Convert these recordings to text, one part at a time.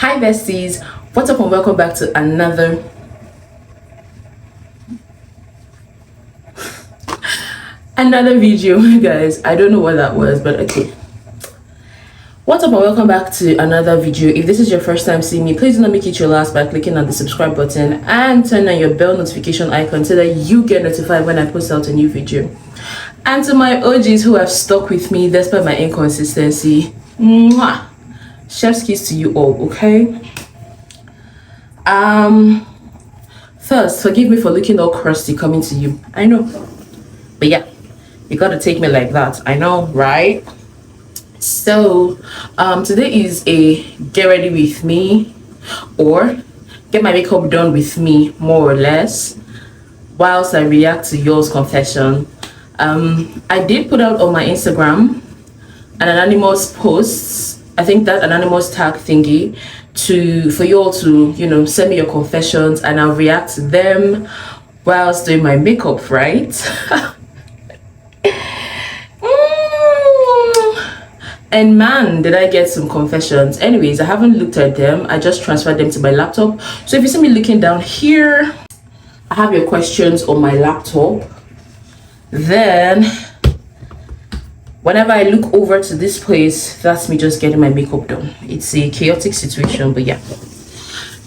Hi besties, what's up and welcome back to another video. Guys, I don't know what that was, but okay. What's up and welcome back to another video. If this is your first time seeing me, please do not make it your last by clicking on the subscribe button and turn on your bell notification icon so that you get notified when I post out a new video. And to my OGs who have stuck with me despite my inconsistency, mwah, chef's kiss to you all, okay? First, forgive me for looking all crusty coming to you. I know, but yeah, you gotta take me like that. I know, right? So today is a get ready with me or get my makeup done with me, more or less, whilst I react to yours confession. I did put out on my Instagram an anonymous post, I think that anonymous tag thingy, for you all to, you know, send me your confessions and I'll react to them whilst doing my makeup, right? And man, did I get some confessions. Anyways, I haven't looked at them. I just transferred them to my laptop. So if you see me looking down here, I have your questions on my laptop. Then whenever I look over to this place, that's me just getting my makeup done. It's a chaotic situation, but yeah.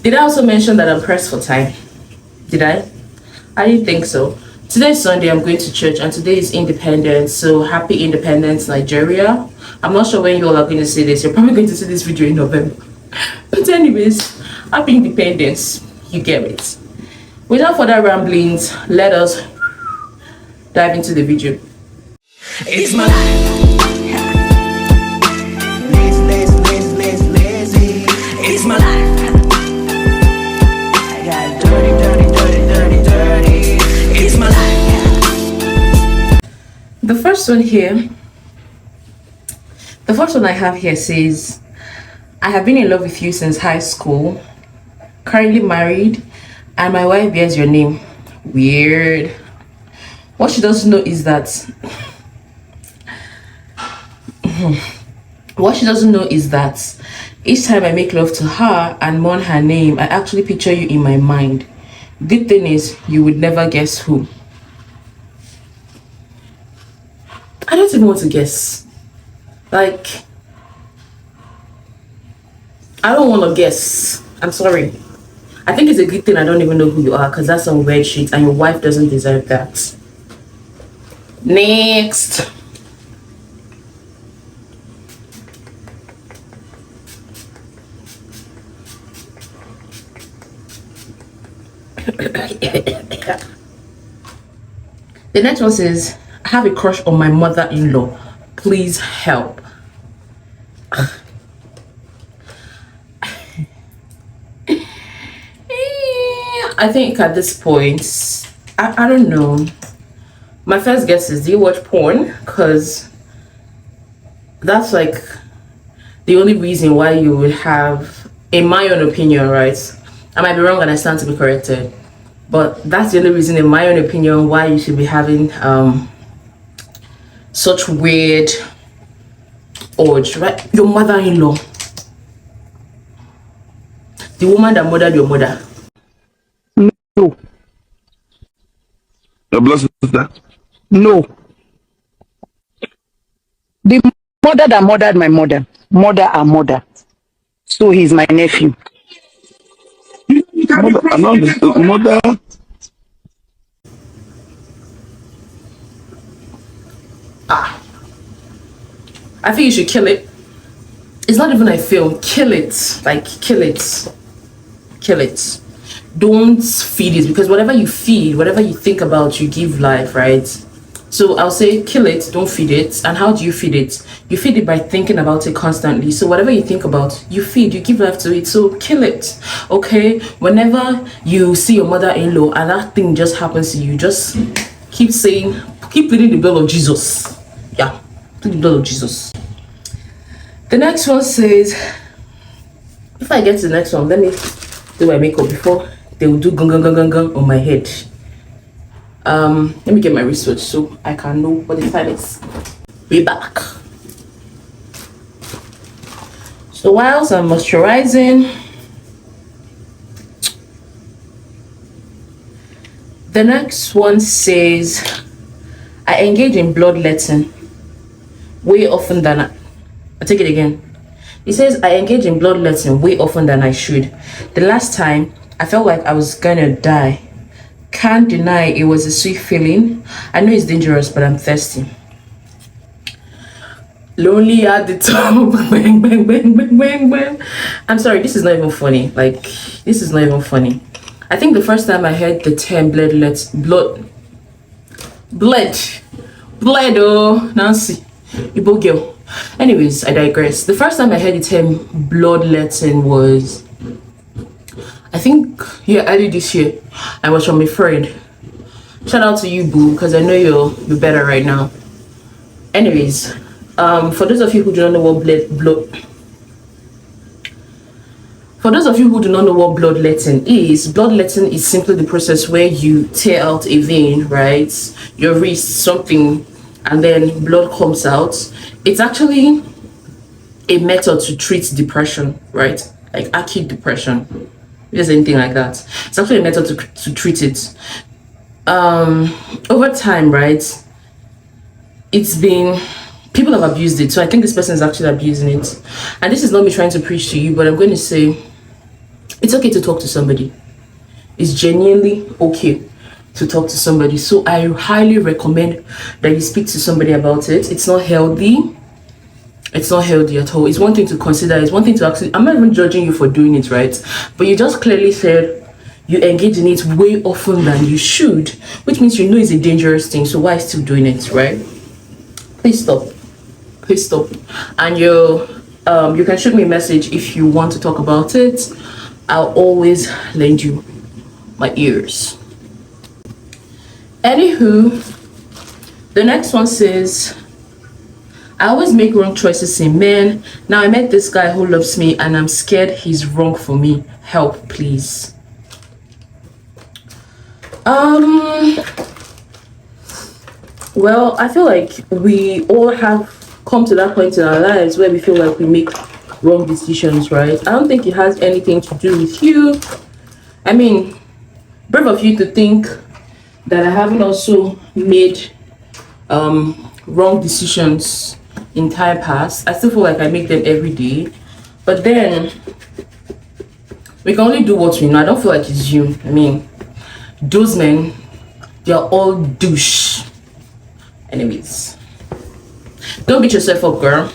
Did I also mention that I'm pressed for time? Did I? I didn't think so. Today's Sunday, I'm going to church, and today is Independence, so happy Independence, Nigeria. I'm not sure when you all are going to see this. You're probably going to see this video in November. But anyways, happy Independence. You get it. Without further ramblings, let us dive into the video. It's my life. Lazy. It's my life. I got dirty. It's my life. The first one I have here says, I have been in love with you since high school, currently married, and my wife bears your name. Weird. What she doesn't know is that each time I make love to her and mourn her name, I actually picture you in my mind. Good thing is, you would never guess who. I don't even want to guess. Like, I don't want to guess. I'm sorry. I think it's a good thing I don't even know who you are, because that's some weird shit and your wife doesn't deserve that. Next. The next one says, I have a crush on my mother-in-law. Please help. I think at this point, I don't know. My first guess is, do you watch porn? Because that's like the only reason why you would have, in my own opinion, right? I might be wrong and I stand to be corrected, but that's the only reason, in my own opinion, why you should be having such weird urge, right? Your mother-in-law, the woman that murdered your mother. No. God bless that. No. The mother that murdered my mother, her mother. So he's my nephew. Mother. I think you should kill it. It's not even a film. Kill it. Like, kill it. Kill it. Don't feed it, because whatever you feed, whatever you think about, you give life, right? So I'll say kill it, don't feed it. And how do you feed it? You feed it by thinking about it constantly. So whatever you think about, you feed, you give life to it. So kill it, okay? Whenever you see your mother-in-law and that thing just happens to you, just keep saying, keep pleading the blood of Jesus. Yeah, plead the blood of Jesus. The next one says, if I get to the next one, let me do my makeup before they will do gung on my head. Let me get my wristwatch so I can know what the time is. Be back. So whilst I'm moisturizing, The next one says, I engage in bloodletting way often than I take it again. It says, I engage in bloodletting way often than I should. The last time, I felt like I was gonna die. Can't deny it was a sweet feeling. I know it's dangerous, but I'm thirsty. Lonely at the top. Bang, bang, bang, bang, bang, bang. I'm sorry, this is not even funny. Like, this is not even funny. I think the first time I heard the term bled, oh, Nancy, Igbo girl. Anyways, I digress. The first time I heard the term bloodletting was, I think, yeah, early this year. I was from a friend. Shout out to you, boo, because I know you're better right now. Anyways, for those of you who do not know what bloodletting is simply the process where you tear out a vein, right? Your wrist, something, and then blood comes out. It's actually a method to treat depression, right? Like acute depression. If there's anything like that, it's actually a method to treat it. Over time, right? It's been, people have abused it, so I think this person is actually abusing it. And this is not me trying to preach to you, but I'm going to say it's okay to talk to somebody. It's genuinely okay to talk to somebody. So I highly recommend that you speak to somebody about it. It's not healthy. It's not healthy at all. It's one thing to consider. It's one thing to actually, I'm not even judging you for doing it, right? But you just clearly said you engage in it way often than you should, which means you know it's a dangerous thing. So why still doing it, right? Please stop. Please stop. And you can shoot me a message if you want to talk about it. I'll always lend you my ears. Anywho, the next one says, I always make wrong choices in men. Now I met this guy who loves me and I'm scared he's wrong for me. Help, please. Well, I feel like we all have come to that point in our lives where we feel like we make wrong decisions, right? I don't think it has anything to do with you. I mean, brave of you to think that I haven't also made wrong decisions in time past. I still feel like I make them every day, but then we can only do what we know. I don't feel like it's you. I mean, those men, they're all douche. Anyways, don't beat yourself up, girl.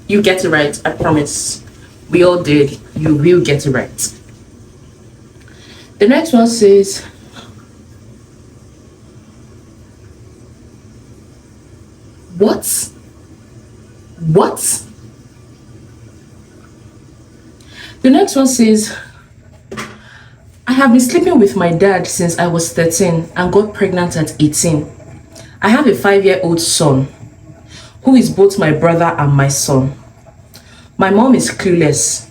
You get it right, I promise. We all did. You will get it right. The next one says, what? The next one says, I have been sleeping with my dad since I was 13 and got pregnant at 18. I have a 5-year-old son who is both my brother and my son. My mom is clueless.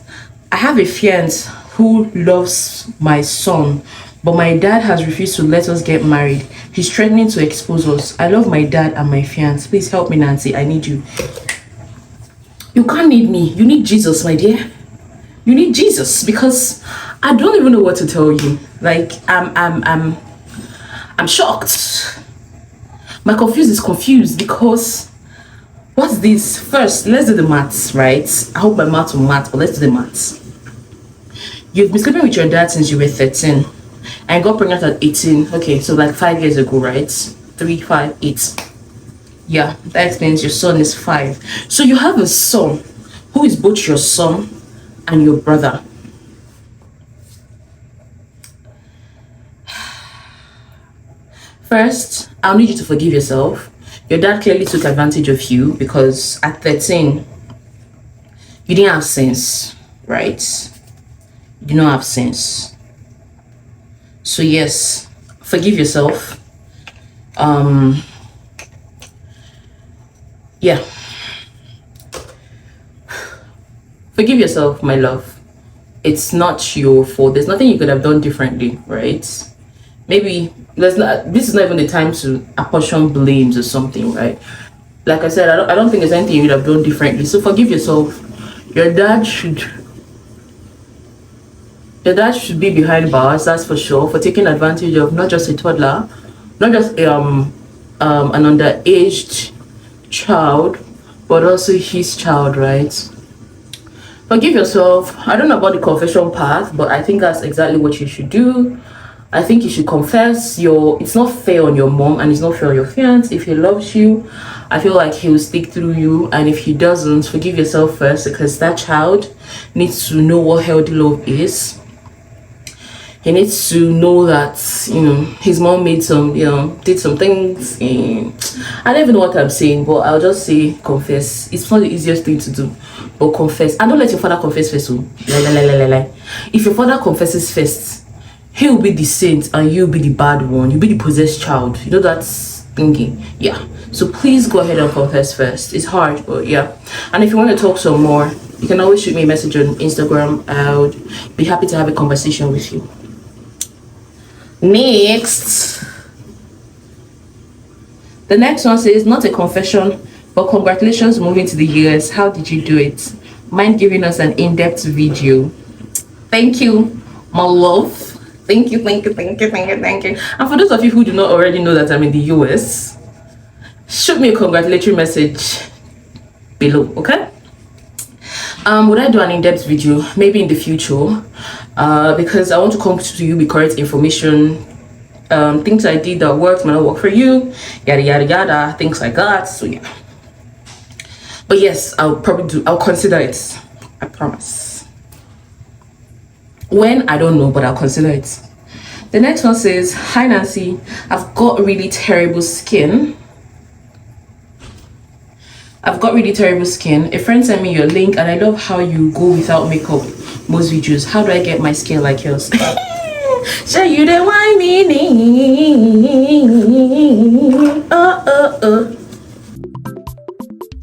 I have a fiance who loves my son, but my dad has refused to let us get married. He's threatening to expose us. I love my dad and my fiance. Please help me, Nancy. I need you. You can't need me. You need Jesus, my dear. You need Jesus, because I don't even know what to tell you. Like, I'm shocked. My confused is confused because what's this? First, let's do the maths, right? I hope my maths will math, but let's do the maths. You've been sleeping with your dad since you were 13 and got pregnant at 18. Okay, so like 5 years ago, right? 3, 5, 8. Yeah, that explains your son is 5. So you have a son who is both your son and your brother. First, I'll need you to forgive yourself. Your dad clearly took advantage of you because at 13, you didn't have sense, right? You do not have sense. So yes, forgive yourself. Yeah. Forgive yourself, my love. It's not your fault. There's nothing you could have done differently, right? Maybe this is not even the time to apportion blames or something, right? Like I said, I don't think there's anything you would have done differently. So forgive yourself. Your dad should Your dad should be behind bars, that's for sure, for taking advantage of not just a toddler, not just an underaged child, but also his child, right? Forgive yourself. I don't know about the confession path, but I think that's exactly what you should do. I think you should confess it's not fair on your mom and it's not fair on your fiance. If he loves you, I feel like he will stick through you, and if he doesn't, forgive yourself first, because that child needs to know what healthy love is. He needs to know that, his mom made some, did some things. I don't even know what I'm saying, but I'll just say confess. It's not the easiest thing to do, but confess. And don't let your father confess first. If your father confesses first, he will be the saint and you'll be the bad one. You'll be the possessed child. You know that's thinking. Yeah. So please go ahead and confess first. It's hard, but yeah. And if you want to talk some more, you can always shoot me a message on Instagram. I would be happy to have a conversation with you. Next, the next one says, not a confession, but congratulations moving to the US. How did you do it? Mind giving us an in-depth video? Thank you, my love. Thank you. And for those of you who do not already know that I'm in the US, shoot me a congratulatory message below, okay? Would I do an in-depth video? Maybe in the future, because I want to come to you with correct information. Things I did that worked might not work for you, yada yada yada, things like that. So yeah, but yes, I'll consider it. I promise. When, I don't know, but I'll consider it. The next one says, hi Nancy, I've got really terrible skin. A friend sent me your link and I love how you go without makeup most videos. How do I get my skin like yours? Show you the wine meaning.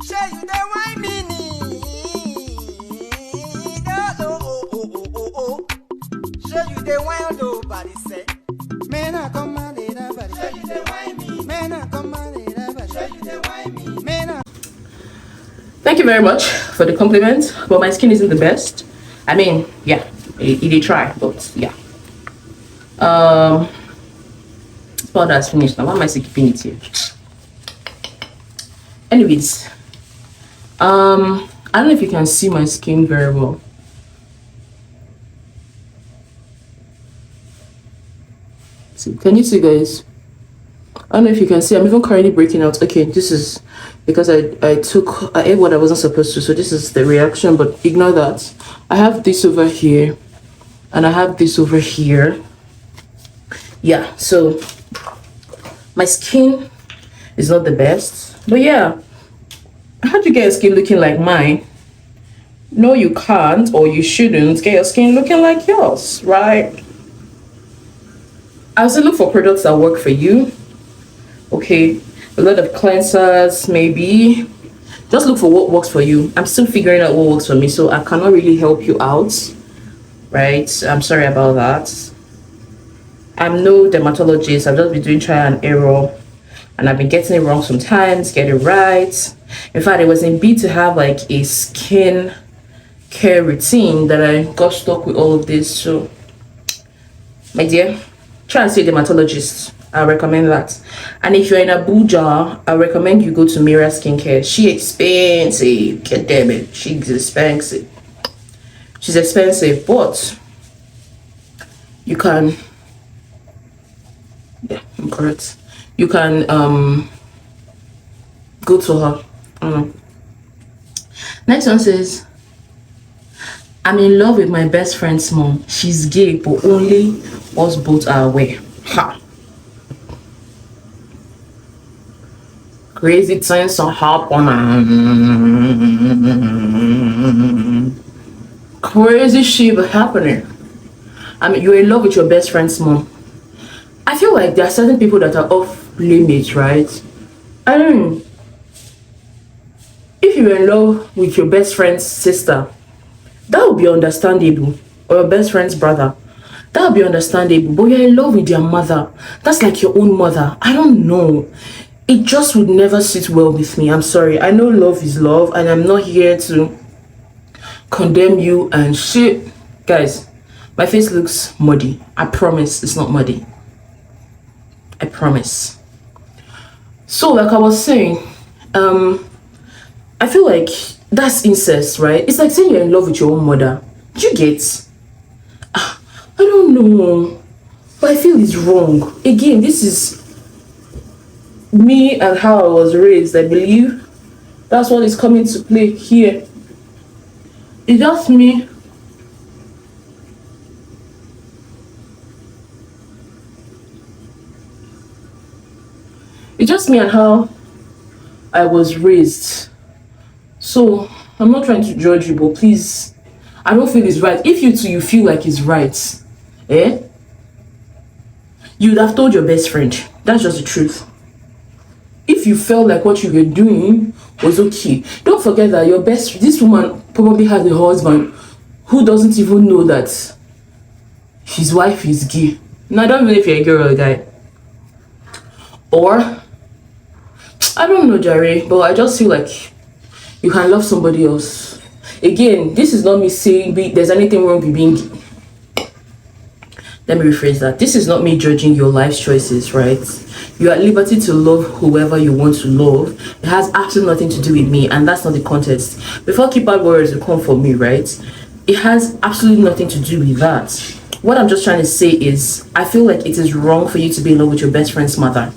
Show you the wine meaning. Show you the wine nobody say. Man, I come on in a body. Show you the wine me. Man, I come on in a body. Show you the wine me. Man, thank you very much for the compliment, but my skin isn't the best. I mean, yeah, it did try, but yeah. This powder has finished now. Why am I still keeping it here? Anyways, I don't know if you can see my skin very well. See, can you see, guys? I don't know if you can see. I'm even currently breaking out. Okay, this is because I ate what I wasn't supposed to, so this is the reaction, but ignore that. I have this over here and I have this over here. Yeah, so my skin is not the best, but yeah, how'd you get your skin looking like mine? No, you can't, or you shouldn't get your skin looking like yours, right? I also look for products that work for you. Okay, a lot of cleansers, maybe. Just look for what works for you. I'm still figuring out what works for me, so I cannot really help you out, right? I'm sorry about that. I'm no dermatologist. I've just been doing trial and error, and I've been getting it wrong sometimes, get it right. In fact, it was in B to have like a skin care routine that I got stuck with all of this. So my dear, try and see a dermatologist. I recommend that. And if you're in Abuja, I recommend you go to Mira Skincare. She's expensive. God damn it, she's expensive. She's expensive, but you can. Yeah, I'm correct. You can go to her. Next one says, I'm in love with my best friend's mom. She's gay, but only us both are aware. Ha. Crazy things are happening. Crazy shit happening. I mean, you're in love with your best friend's mom. I feel like there are certain people that are off limits, right? I don't know. If you're in love with your best friend's sister, that would be understandable. Or your best friend's brother, that would be understandable. But you're in love with their mother. That's like your own mother. I don't know. It just would never sit well with me. I'm sorry. I know love is love, and I'm not here to condemn you and shit. Guys, My face looks muddy. I promise it's not muddy. I promise. So, like I was saying, I feel like that's incest, right? It's like saying you're in love with your own mother. Do you get? I don't know, but I feel it's wrong. Again, this is me and how I was raised. I believe that's what is coming to play here. It's just me. It's just me and how I was raised. So I'm not trying to judge you, but please, I don't feel it's right. If you too, you feel like it's right, eh? You'd have told your best friend. That's just the truth. If you felt like what you were doing was okay, don't forget that this woman probably has a husband who doesn't even know that his wife is gay. Now, I don't know if you're a girl or a guy. Or, I don't know, Jerry, but I just feel like you can love somebody else. Again, this is not me saying there's anything wrong with being gay. Let me rephrase that. This is not me judging your life choices, right? You are at liberty to love whoever you want to love. It has absolutely nothing to do with me, and that's not the context. Before keypad warriors will come for me, right? It has absolutely nothing to do with that. What I'm just trying to say is, I feel like it is wrong for you to be in love with your best friend's mother,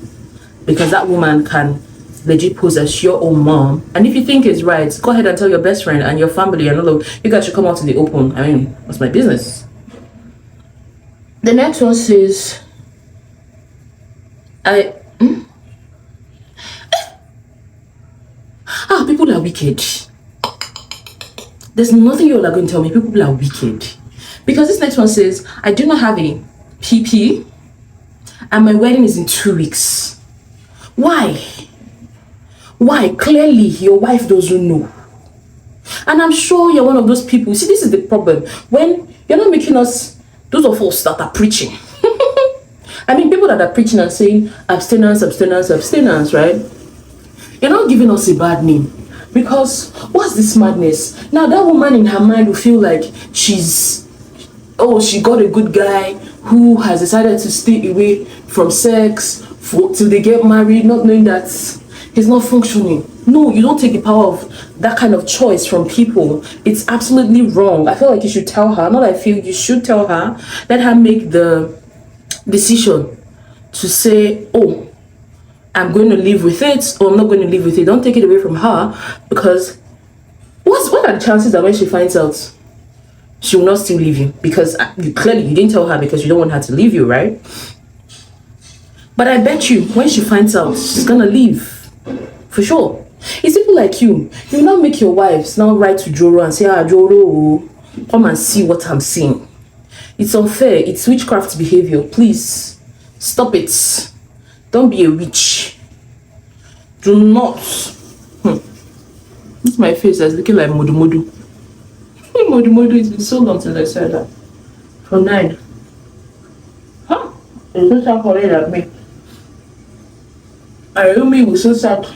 because that woman can legit pose as your own mom. And if you think it's right, go ahead and tell your best friend and your family and all of you guys should come out in the open. I mean, what's my business? The next one says, people are wicked. There's nothing you all are going to tell me. People are wicked. Because this next one says, I do not have a PP and my wedding is in 2 weeks. Why? Why? Clearly, your wife doesn't know. And I'm sure you're one of those people. See, this is the problem. When you're not making us, those of us that are preaching. I mean, people that are preaching and saying abstinence, abstinence, abstinence, right? You're not giving us a bad name. Because what's this madness? Now, that woman in her mind will feel like she got a good guy who has decided to stay away from sex till they get married, not knowing that he's not functioning. No, you don't take the power of that kind of choice from people. It's absolutely wrong. I feel like you should tell her. Not I feel you should tell her. Let her make the decision to say, oh, I'm going to live with it, or I'm not going to live with it. Don't take it away from her, because what are the chances that when she finds out, she will not still leave you? Because you didn't tell her because you don't want her to leave you, right? But I bet you when she finds out, she's gonna leave for sure. It's people like you will not make your wives now write to Joro and say, Joro, come and see what I'm seeing. It's unfair. It's witchcraft behavior. Please stop it. Don't be a witch. Do not. This my face is looking like Modu Modu. Modu Modu, it's been so long since I said that. For 9. Huh? It's not sound funny like me. I really will so sad. I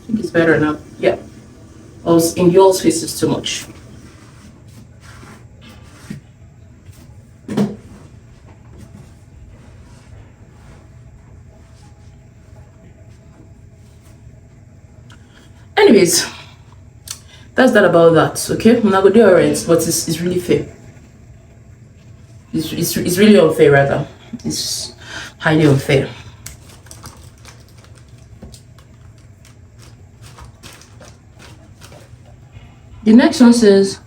think it's better now. Yeah. I was in y'all's faces too much. Anyways, that's that about that. Okay, I'm not gonna do alright, but it's really fair. It's really unfair, rather. It's highly unfair. The next one says,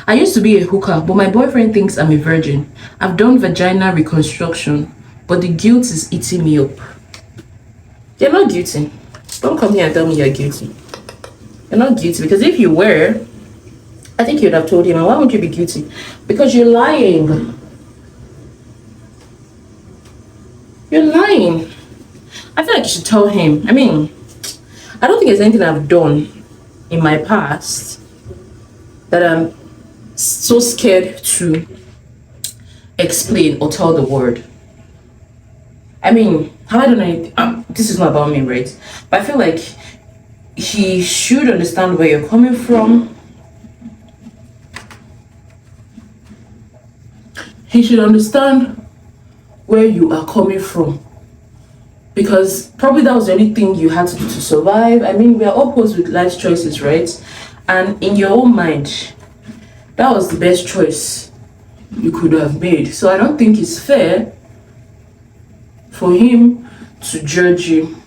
I used to be a hooker, but my boyfriend thinks I'm a virgin. I've done vaginal reconstruction, but the guilt is eating me up. You're not guilty. Don't come here and tell me you're guilty. You're not guilty, because if you were, I think you'd have told him. And why won't you be guilty? Because you're lying. You're lying. I feel like you should tell him. I mean, I don't think there's anything I've done in my past that I'm so scared to explain or tell the word. I mean, how I don't know anything, this is not about me, right? But I feel like he should understand where you're coming from. he should understand where you are coming from, because probably that was the only thing you had to do to survive. I mean, we are all posed with life's choices, right? And in your own mind, that was the best choice you could have made. So I don't think it's fair for him to judge you.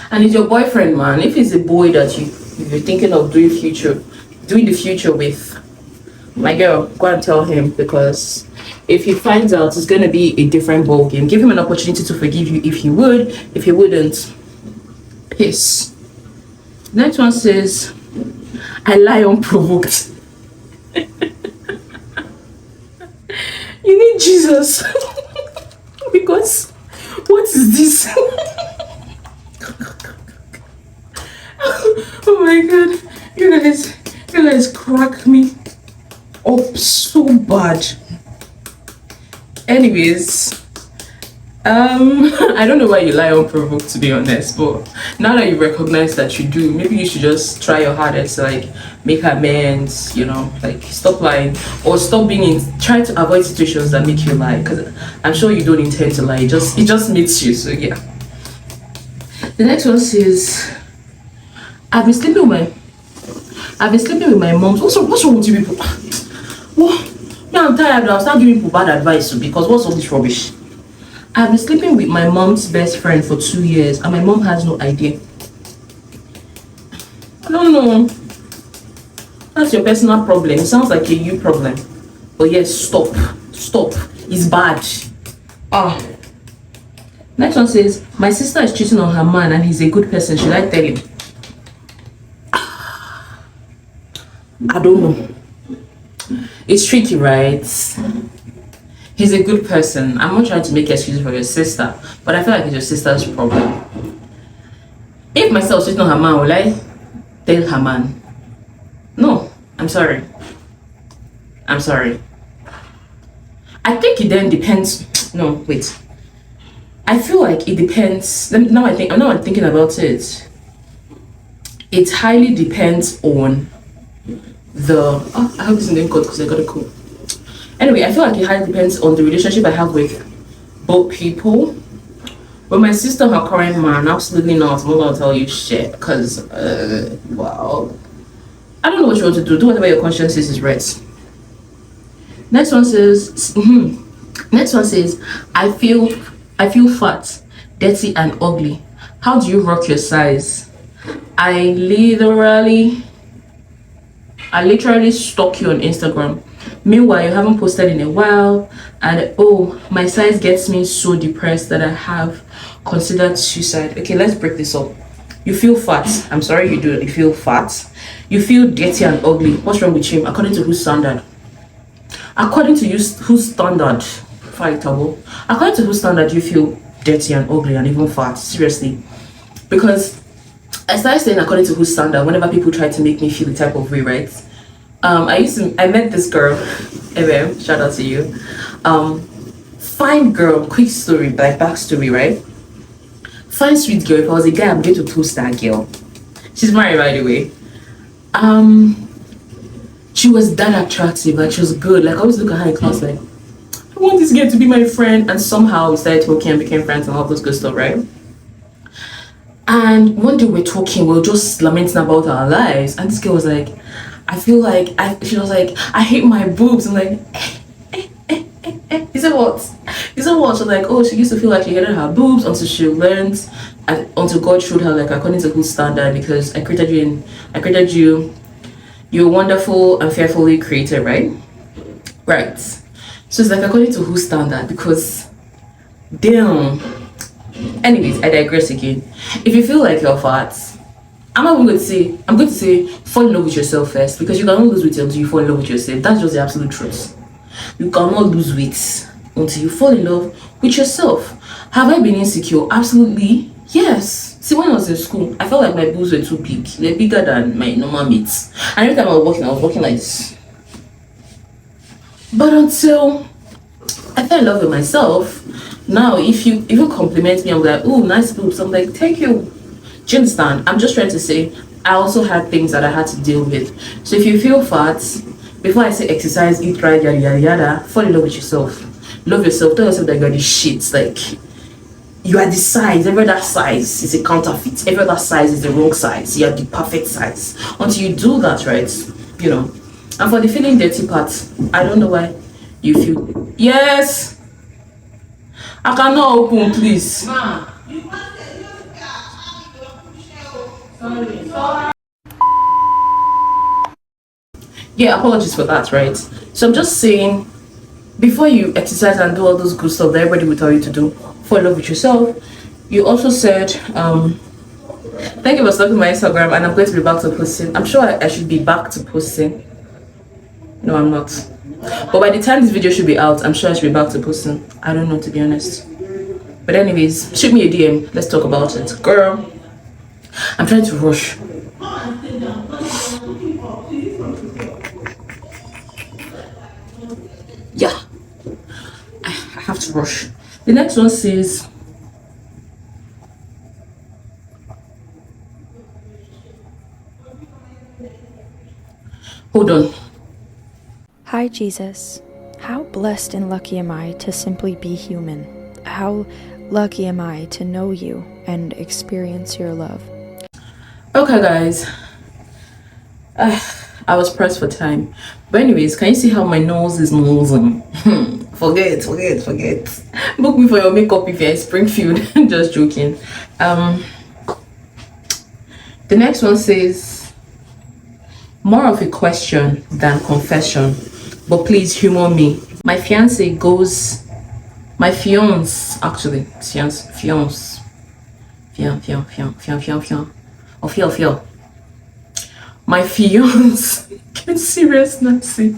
And it's your boyfriend, man. If he's a boy that you're thinking of doing the future with, my girl, go and tell him, because if he finds out, it's gonna be a different ball game. Give him an opportunity to forgive you if he would. If he wouldn't, piss. Next one says, I lie unprovoked. You need Jesus. Because what is this? Oh my god, you guys crack me up so bad. Anyways, I don't know why you lie unprovoked, to be honest, but now that you recognize that you do, maybe you should just try your hardest to like make amends, you know, like stop lying, or stop try to avoid situations that make you lie, because I'm sure you don't intend to lie, it just meets you. So yeah. The next one says, I've been sleeping with my mom. What's wrong with you people? What? Now I'm tired. I'll start giving people bad advice because what's all this rubbish? I've been sleeping with my mom's best friend for 2 years and my mom has no idea. I don't know. That's your personal problem. It sounds like a you problem. But yes, stop. It's bad. Next one says, my sister is cheating on her man and he's a good person. Should I tell him? I don't know. It's tricky, right? He's a good person. I'm not trying to make excuses for your sister, but I feel like it's your sister's problem. If myself cheating on her man, will I tell her man? No, I'm sorry. I think it then depends. No, wait. I feel like it depends. Now I'm thinking about it. It highly depends on I hope this isn't cut because I got a cool. Anyway, I feel like it highly depends on the relationship I have with both people. With my sister, her current man, absolutely not. I'm not gonna tell you shit because wow. I don't know what you want to do. Do whatever your conscience says is right. Next one says, I feel fat, dirty, and ugly. How do you rock your size? I literally stalk you on Instagram. Meanwhile, you haven't posted in a while, and oh, my size gets me so depressed that I have considered suicide. Okay, let's break this up. You feel fat. I'm sorry you do. You feel fat. You feel dirty and ugly. What's wrong with you? According to whose standard? According to whose standard? According to whose standard you feel dirty and ugly and even fat? Seriously. Because I started saying according to whose standard whenever people try to make me feel the type of way, right? I met this girl, MM, shout out to you. Fine girl, quick story, like backstory, right? Fine, sweet girl. If I was a guy, I'm going to toast that girl. She's married, by the way. She was that attractive, like she was good. Like I always look at her in class like, I want this girl to be my friend, and somehow we started talking and became friends and all those good stuff, right? And one day we're talking, we were just lamenting about our lives, and this girl was like, she was like, I hate my boobs. I'm like, He said what? She was like, oh, she used to feel like she hated her boobs until she learned, and until God showed her like according to whose standard, because I created you, you're wonderful and fearfully created, right? Right. So it's like according to whose standard, because damn. Anyways, I digress again. If you feel like you're fat, I'm going to say fall in love with yourself first, because you cannot lose weight until you fall in love with yourself. That's just the absolute truth. You cannot lose weight until you fall in love with yourself. Have I been insecure? Absolutely yes. See, when I was in school, I felt like my boobs were too big. They're bigger than my normal mates. And every time I was walking like this. But until I fell in love with myself, now if you even compliment me, I'm like, oh, nice boobs. I'm like, thank you. Do you understand? I'm just trying to say I also had things that I had to deal with. So if you feel fat, before I say exercise, eat right, yada yada yada, fall in love with yourself. Love yourself. Tell yourself that you're the shit. Like, you are the size. Every other size is a counterfeit. Every other size is the wrong size. You are the perfect size. Until you do that, right? You know. And for the feeling dirty part, I don't know why you feel. Yes. I cannot open, please. Ma. Yeah, apologies for that, right? So I'm just saying, before you exercise and do all those good stuff that everybody will tell you to do, fall in love with yourself. You also said, thank you for stalking my Instagram, and I'm going to be back to posting. I'm sure I should be back to posting. No, I'm not. But by the time this video should be out, I'm sure I should be back to posting. I don't know, to be honest. But anyways, shoot me a DM. Let's talk about it. Girl, I'm trying to rush. Yeah, I have to rush. The next one says, hold on. Hi, Jesus. How blessed and lucky am I to simply be human? How lucky am I to know you and experience your love? Okay, guys. I was pressed for time. But anyways, can you see how my nose is moving? Forget. Book me for your makeup if you're in Springfield. Just joking. The next one says, more of a question than confession, but please humor me. My fiance goes, my fiance, actually, fiance, my fiance, get serious, Nancy.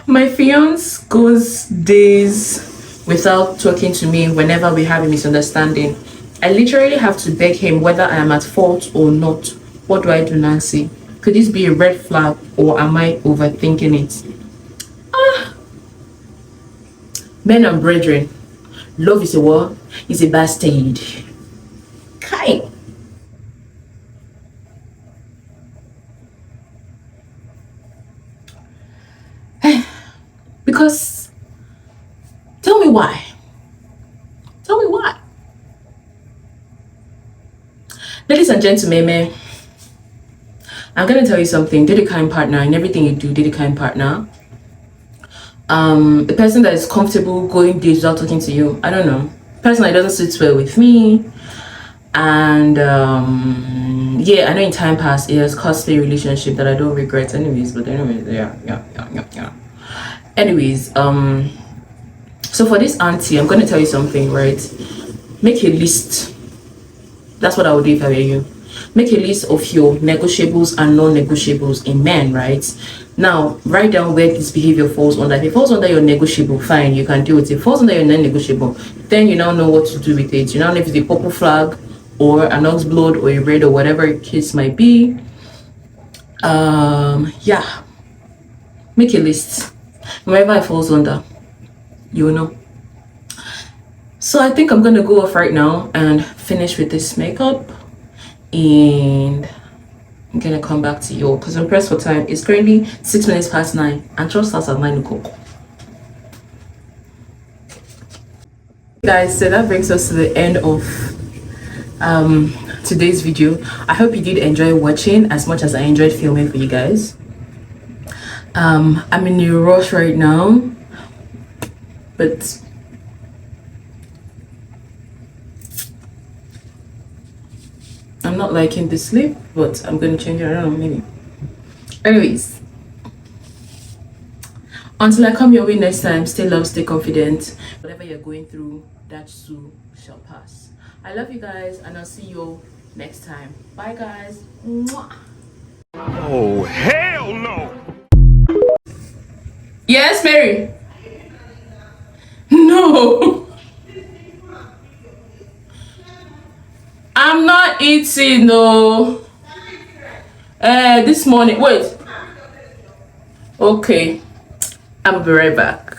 My fiance goes days without talking to me whenever we have a misunderstanding. I literally have to beg him whether I am at fault or not. What do I do, Nancy? Could this be a red flag, or am I overthinking it? Men and brethren, love is a what? Is a bastard. Kai. Because, tell me why. Ladies and gentlemen, I'm gonna tell you something. Date a kind partner. In everything you do, date a kind partner. A person that is comfortable going dates without talking to you. I don't know. Person that doesn't sit well with me. And yeah, I know in time past it has costly relationship that I don't regret anyways. But anyways, yeah. Anyways, so for this auntie, I'm gonna tell you something, right? Make a list. That's what I would do if I were you. Make a list of your negotiables and non-negotiables in men, right? Now, write down where this behavior falls under. If it falls under your negotiable, fine, you can deal with it. If it falls under your non-negotiable, then you now know what to do with it. You now know if it's a purple flag or an ox blood or a red or whatever the case might be. Yeah. Make a list. Wherever it falls under, you will know. So I think I'm gonna go off right now and finish with this makeup, and I'm gonna come back to you because I'm pressed for time. It's currently 6 minutes past 9 and church starts at 9 o'clock. Guys, so that brings us to the end of today's video. I hope you did enjoy watching as much as I enjoyed filming for you guys. I'm in a rush right now, but I'm not liking the sleep, but I'm gonna change it. I don't know, maybe. Anyways, until I come your way next time, stay loved, stay confident. Whatever you're going through, that too shall pass. I love you guys, and I'll see you next time. Bye, guys. Mwah. Oh, hell no! Yes, Mary. No. I'm not eating, no. This morning. Wait. Okay. I'll be right back.